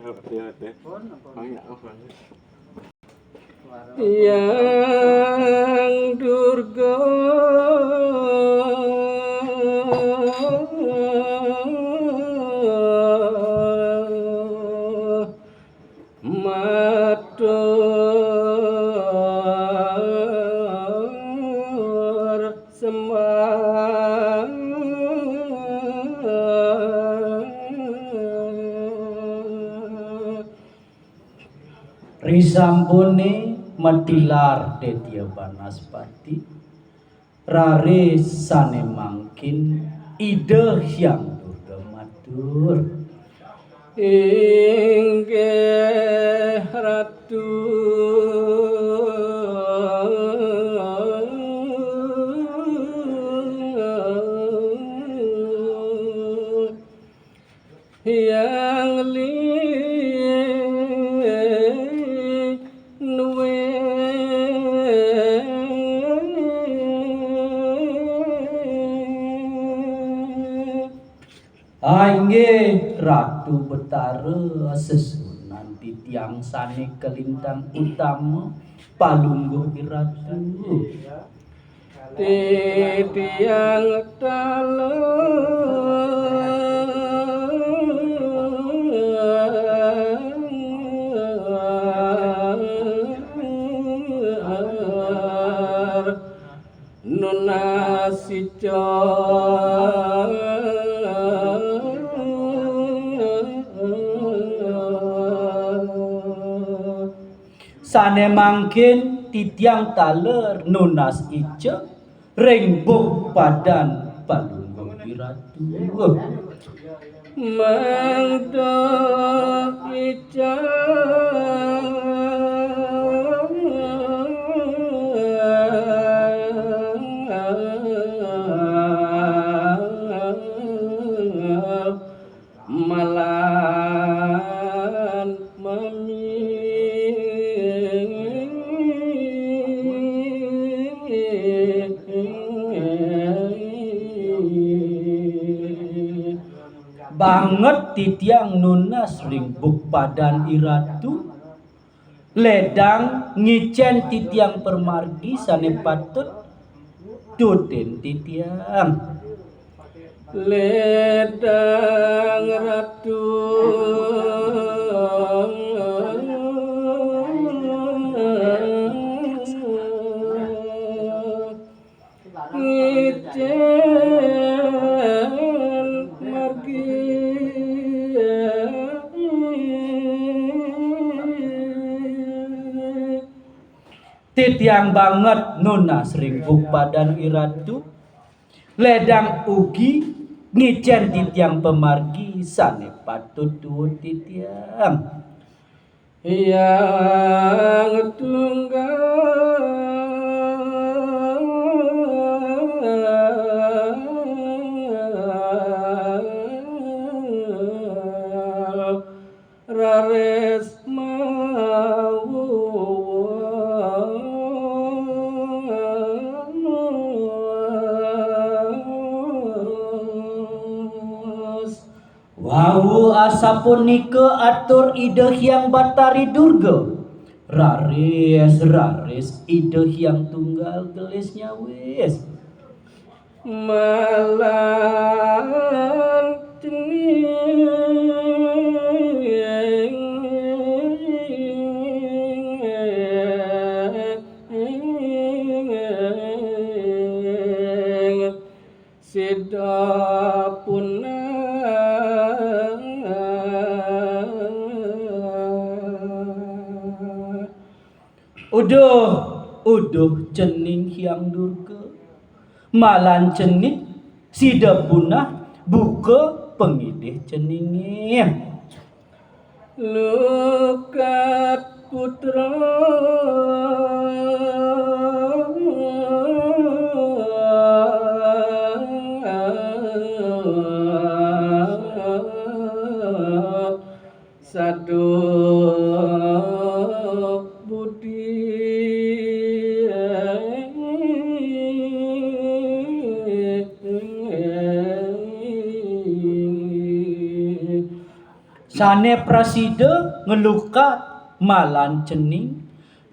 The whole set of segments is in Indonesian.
Yang Durga matur sembah risampune metilar Detya Banaspati rare sane mangkin ide Hyang Durga matur inggih ratu yang Angge Ratu Betara sesunan titiang sane kelintang utama palungguh Ratu titiang taler nunasica sane mangkin titiang taler nunas ice rengbuk padan palungguh Ratu mangda ica malan mami banget titiang nunas ringbuk padan Iratu ledang ngicen titiang permargi sane patut duden titiang ledang ratu ngicen margi titiang banget nunas ringbuk padan Iratu ledang ugi ngicen titiang pemargi sane patut duwun titiang yang tunggal rares Wau asapunika atur ide Hyang Batari Durga rares ide Hyang Tunggal gelis nyawis malan sidapuna uduh cening Hyang Durga malan cenit sidapuna buka pengidih ceningnya lukat putra sadu budi Sane prasida ngelukat malan cening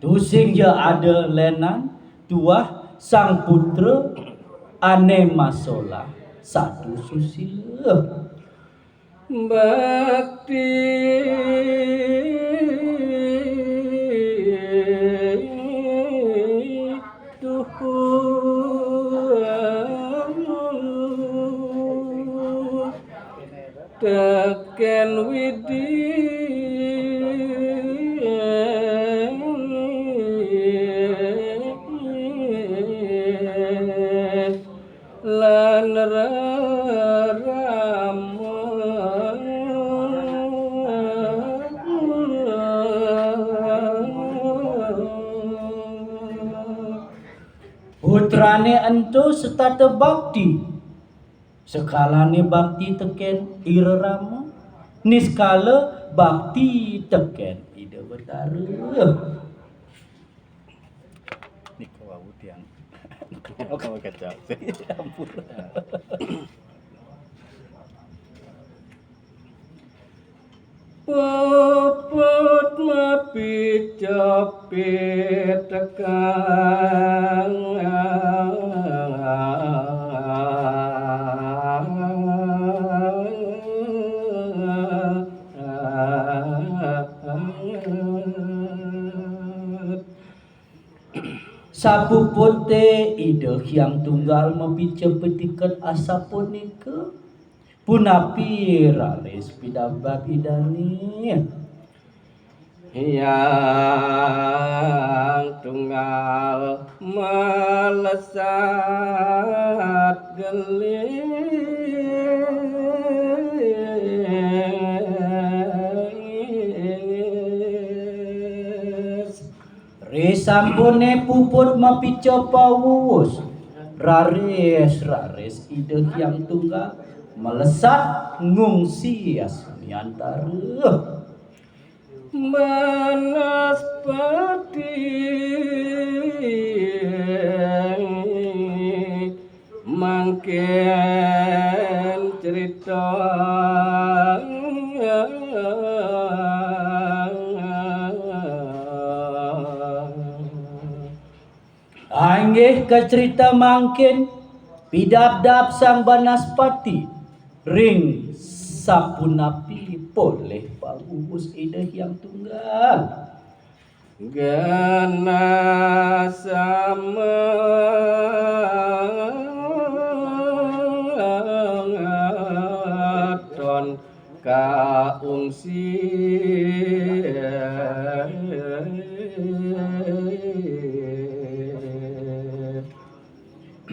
tusing ya ada lenan tuah sang putra ane masola satu susila bakti teken widi lan rama putrane ento setata bakti sekalane bakti teken irama niskala bakti teken ida betara Niko wau tiang. Kau kata. Ampun. Popot mapi capit tekan sapu pote ide hyang tunggal mapica petikan asa punika punapi raris pidabat idani hyang tunggal melesat gelis risampune puput mapica pawus raris ide hyang tunggal melesat ngungsi asmiantara banaspati mangken cerita anggih ke cerita mangkin pidabdab sang banaspati ring sapunapi boleh paus ida hyang tunggal gana sama ton kaungsi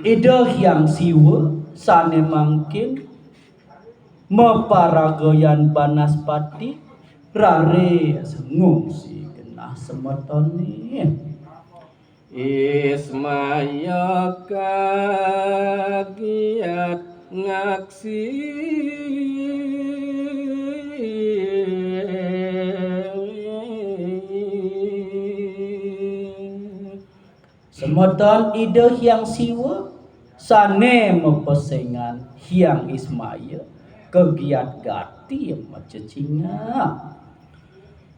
ida hyang siwa sane mangkin meparagayan banaspati rare ngungsi genah semetone ismaya kagiat ngaksi semeton ide hyang siwa sane mepesengan hyang Ismaya kegiat gati macecinga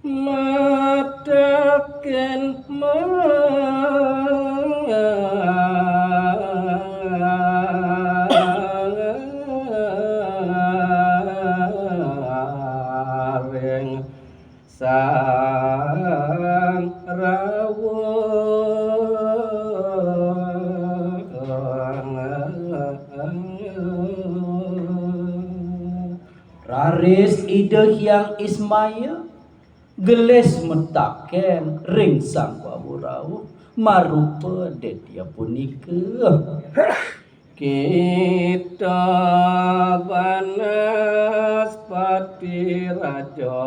mataken mareng sang rawuh raris ide hyang Ismaya geles metaken ring sang wawurau marupa detia punika kita banaspati raja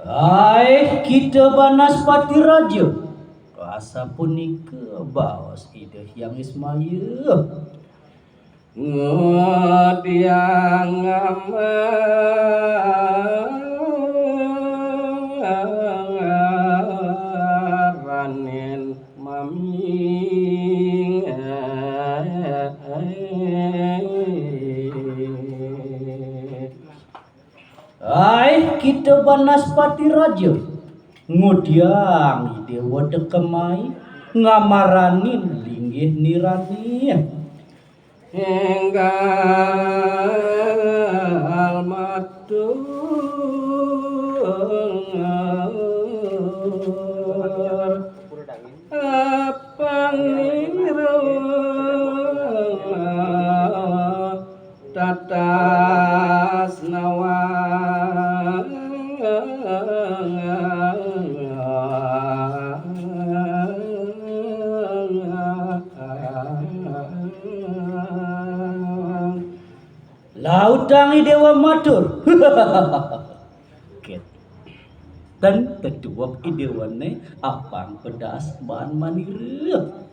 ai kita banaspati raja asa punika baos ide hyang Ismaya ngodiang ranen maming kita banaspati raja ngudiang dewa dekemai ngamaranin linggih nirani enggal matur pangira tatas nawa lautangi dewa matur ket dan teduak idewane apang pedas ban manireuh